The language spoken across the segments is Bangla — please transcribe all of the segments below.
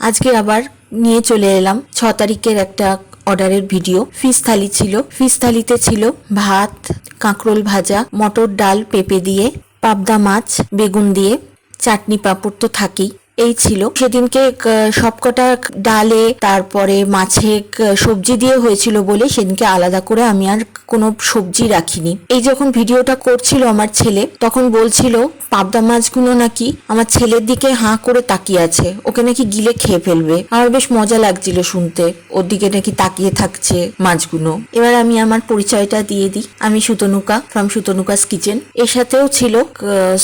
আজকে আবার নিয়ে চলে এলাম 6 তারিখের একটা অর্ডারের ভিডিও। ফিশ থালি ছিল, ফিশ থালিতে ছিল ভাত, কাঁকরোল ভাজা, মটর ডাল পেঁপে দিয়ে, পাবদা মাছ বেগুন দিয়ে, চাটনি পাঁপড় তো থাকেই। এই ছিল সেদিনকে সবকটা ডালে তারপরে মাছে সবজি দিয়ে হয়েছিল বলে সেদিনকে আলাদা করে আমি আর কোনো সবজি রাখিনি। এই যখন ভিডিওটা করছিল আমার ছেলে তখন বলছিল পাবদা মাছগুলো নাকি আমার ছেলের দিকে হাঁ করে তাকিয়ে আছে, ওকে নাকি গিলে খেয়ে ফেলবে। আমার বেশ মজা লাগছিল শুনতে, ওর দিকে নাকি তাকিয়ে থাকছে মাছগুলো। এবার আমি আমার পরিচয়টা দিয়ে দিই, আমি সুতনুকা ফ্রম সুতনুকাস কিচেন। এর সাথেও ছিল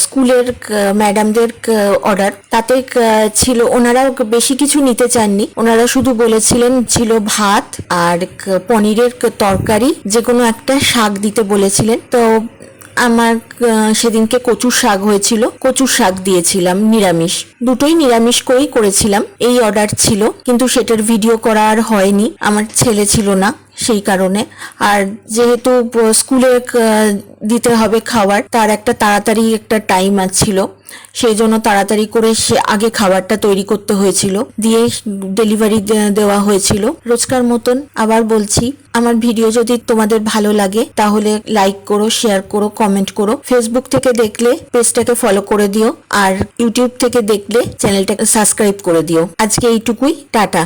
স্কুলের ম্যাডামদের অর্ডার। তাতে ছিল, ওনারা বেশি কিছু নিতে চাননি, ওনারা শুধু বলেছিলেন ছিল ভাত আর পনিরের তরকারি, যে কোনো একটা শাক দিতে বলেছিলেন। তো আমার সেদিনকে কচুর শাক হয়েছিল, কচুর শাক দিয়েছিলাম, নিরামিষ, দুটোই নিরামিষ করেই করেছিলাম। এই অর্ডার ছিল, কিন্তু সেটার ভিডিও করা আর হয়নি, আমার ছেলে ছিল না সেই কারণে। আর যেহেতু স্কুলে দিতে হবে খাবার, তার একটা তাড়াতাড়ি একটা টাইম ছিল, সেই জন্য তাড়াতাড়ি করে সে আগে খাবারটা তৈরি করতে হয়েছিল, দিয়ে ডেলিভারি দেওয়া হয়েছিল। রোজকার মতন আবার বলছি, আমার ভিডিও যদি তোমাদের ভালো লাগে তাহলে লাইক করো, শেয়ার করো, কমেন্ট করো। ফেসবুক থেকে দেখলে পেজটাকে ফলো করে দিও, আর ইউটিউব থেকে দেখলে চ্যানেলটাকে সাবস্ক্রাইব করে দিও। আজকে এইটুকুই, টাটা।